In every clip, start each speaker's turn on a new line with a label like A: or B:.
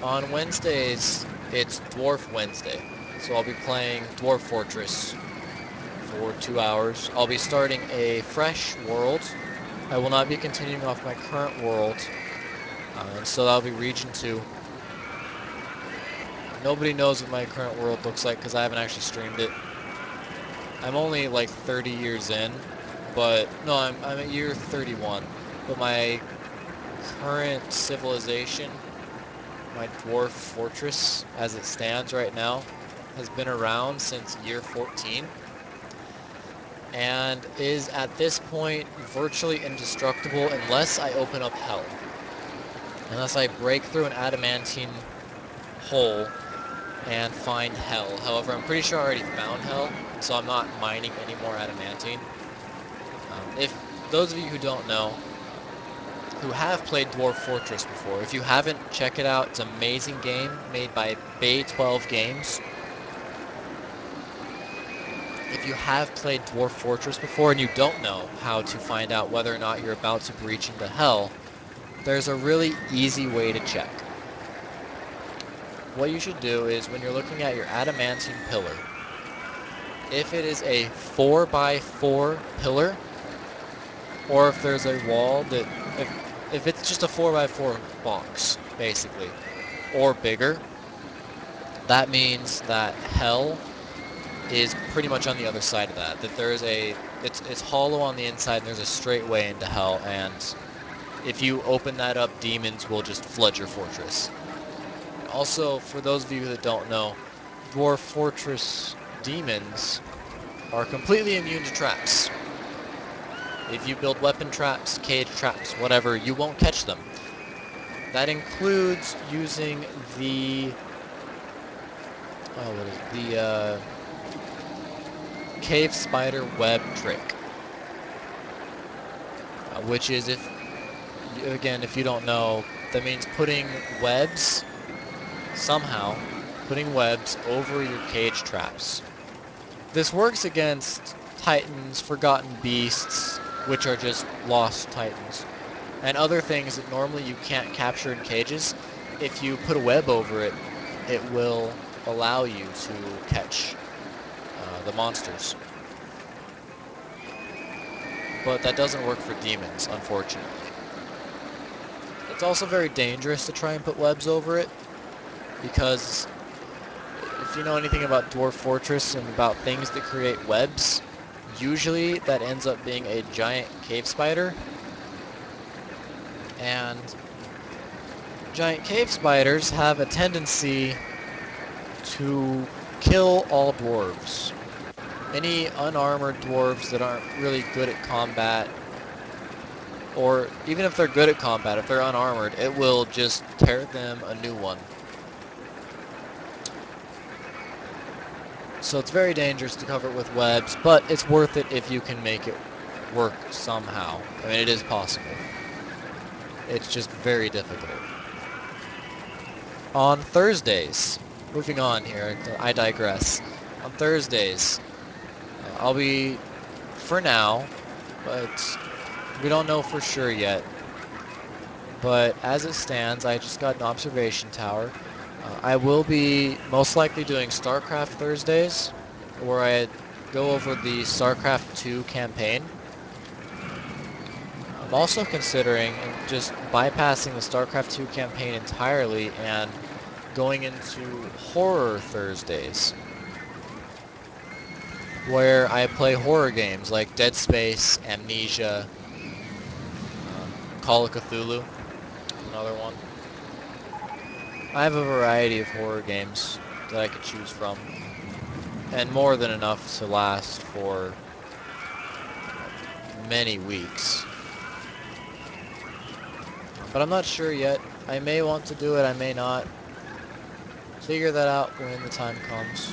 A: On Wednesdays, it's Dwarf Wednesday. So I'll be playing Dwarf Fortress for 2 hours. I'll be starting a fresh world. I will not be continuing off my current world. And so that'll be Region 2. Nobody knows what my current world looks like because I haven't actually streamed it. I'm only like 30 years in, but no, I'm at year 31. But my current civilization, my dwarf fortress as it stands right now, has been around since year 14 and is at this point virtually indestructible unless I open up hell. Unless I break through an adamantine hole and find hell. However, I'm pretty sure I already found hell, so I'm not mining any more adamantine. If those of you who don't know, who have played Dwarf Fortress before, if you haven't, check it out. It's an amazing game made by Bay 12 Games. If you have played Dwarf Fortress before and you don't know how to find out whether or not you're about to breach into hell, there's a really easy way to check. What you should do is when you're looking at your adamantine pillar, if it is a 4x4 pillar, or if there's a wall that, if it's just a 4x4 box, basically, or bigger, that means that hell is pretty much on the other side of that. That there's it's hollow on the inside and there's a straight way into hell, and if you open that up, demons will just flood your fortress. Also, for those of you that don't know, Dwarf Fortress demons are completely immune to traps. If you build weapon traps, cage traps, whatever, you won't catch them. That includes using the cave spider web trick, which is, if you don't know, that means somehow putting webs over your cage traps. This works against titans, forgotten beasts, which are just lost titans, and other things that normally you can't capture in cages. If you put a web over it, it will allow you to catch the monsters. But that doesn't work for demons, unfortunately. It's also very dangerous to try and put webs over it, because if you know anything about Dwarf Fortress and about things that create webs, usually that ends up being a giant cave spider. And giant cave spiders have a tendency to kill all dwarves. Any unarmored dwarves that aren't really good at combat, or even if they're good at combat, if they're unarmored, it will just tear them a new one. So it's very dangerous to cover it with webs, but it's worth it if you can make it work somehow. I mean, it is possible. It's just very difficult. On Thursdays, moving on here, I digress. On Thursdays, I'll be, for now, but we don't know for sure yet. But as it stands, I just got an observation tower. I will be most likely doing StarCraft Thursdays, where I go over the StarCraft 2 campaign. I'm also considering just bypassing the StarCraft 2 campaign entirely and going into Horror Thursdays, where I play horror games like Dead Space, Amnesia, Call of Cthulhu, another one. I have a variety of horror games that I could choose from, and more than enough to last for many weeks. But I'm not sure yet. I may want to do it, I may not. Figure that out when the time comes.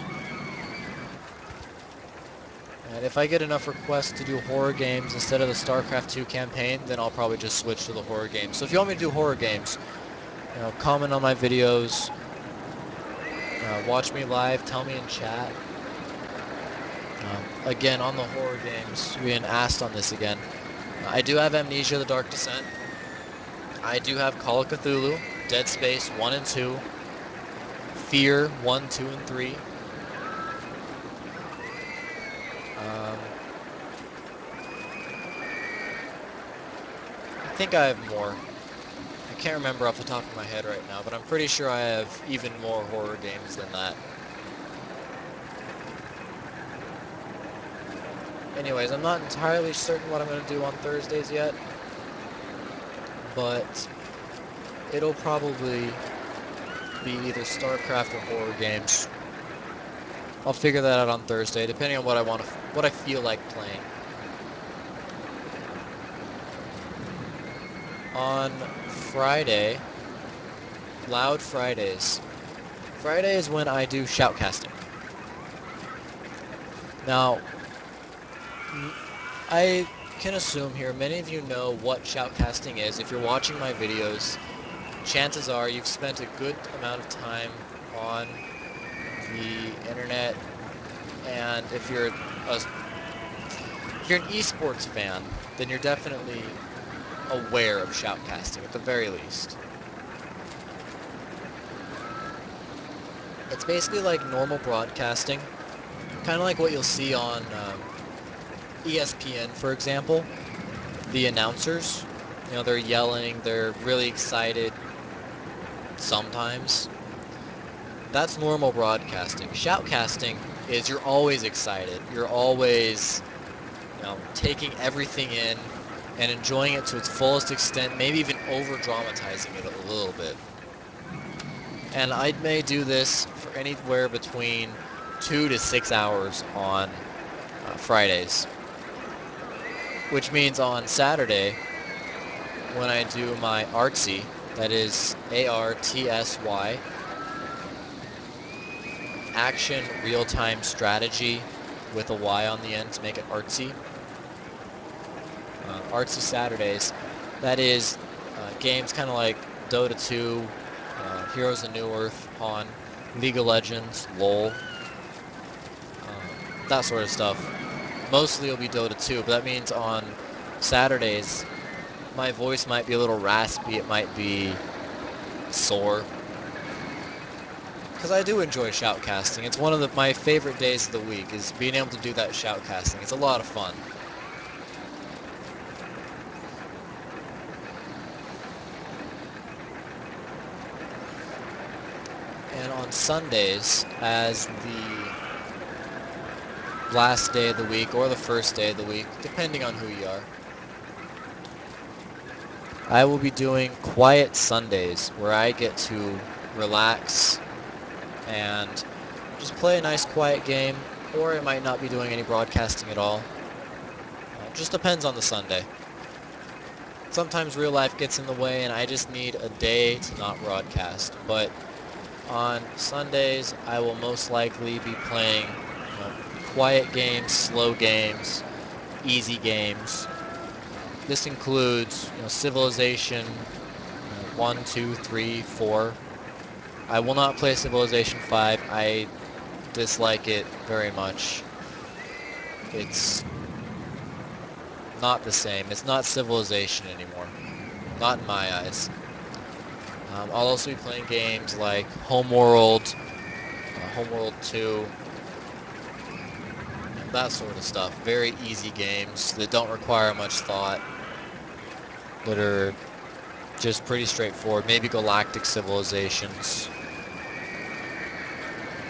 A: And if I get enough requests to do horror games instead of the StarCraft 2 campaign, then I'll probably just switch to the horror games. So if you want me to do horror games, comment on my videos, watch me live, tell me in chat. Again, on the horror games, being asked on this again, I do have Amnesia: The Dark Descent. I do have Call of Cthulhu, Dead Space 1 and 2, Fear 1, 2, and 3. I think I have more. I can't remember off the top of my head right now, but I'm pretty sure I have even more horror games than that. Anyways, I'm not entirely certain what I'm going to do on Thursdays yet, but it'll probably be either StarCraft or horror games. I'll figure that out on Thursday, depending on what I feel like playing. On Friday, Loud Fridays. Friday is when I do shoutcasting. Now, I can assume here many of you know what shoutcasting is. If you're watching my videos, chances are you've spent a good amount of time on the internet, and if you're an esports fan, then you're definitely aware of shoutcasting at the very least. It's basically like normal broadcasting, kind of like what you'll see on ESPN, for example. The announcers, they're yelling, they're really excited sometimes. That's normal broadcasting. Shoutcasting is you're always excited. You're always, taking everything in and enjoying it to its fullest extent, maybe even over-dramatizing it a little bit. And I may do this for anywhere between 2 to 6 hours on Fridays, which means on Saturday, when I do my artsy, that is ARTSY, action real-time strategy with a Y on the end to make it artsy. Artsy Saturdays, that is games kind of like Dota 2, Heroes of New Earth, Pawn, League of Legends, LoL, that sort of stuff. Mostly it'll be Dota 2, but that means on Saturdays, my voice might be a little raspy, it might be sore. Because I do enjoy shoutcasting. It's one of my favorite days of the week, is being able to do that shoutcasting. It's a lot of fun. And on Sundays, as the last day of the week or the first day of the week, depending on who you are, I will be doing quiet Sundays where I get to relax and just play a nice quiet game, or I might not be doing any broadcasting at all. Just depends on the Sunday. Sometimes real life gets in the way and I just need a day to not broadcast, but on Sundays I will most likely be playing quiet games, slow games, easy games. This includes Civilization 1, 2, 3, 4. I will not play Civilization 5. I dislike it very much. It's not the same. It's not Civilization anymore. Not in my eyes. I'll also be playing games like Homeworld, Homeworld 2, that sort of stuff. Very easy games that don't require much thought, that are just pretty straightforward. Maybe Galactic Civilizations.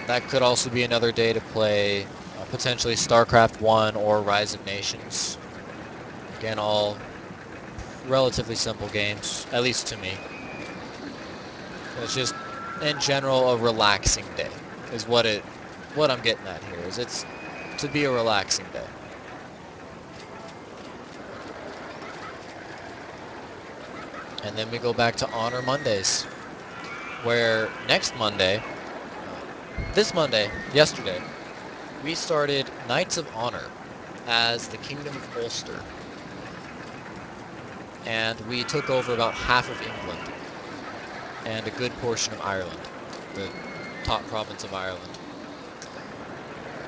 A: That could also be another day to play potentially StarCraft 1 or Rise of Nations. Again, all relatively simple games, at least to me. It's just, in general, a relaxing day is what I'm getting at here, is it's to be a relaxing day. And then we go back to Honor Mondays, where next Monday, this Monday, yesterday, we started Knights of Honor as the Kingdom of Ulster. And we took over about half of England and a good portion of Ireland, the top province of Ireland,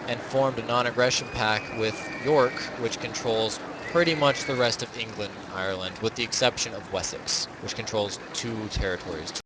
A: and formed a non-aggression pact with York, which controls pretty much the rest of England and Ireland, with the exception of Wessex, which controls 2 territories,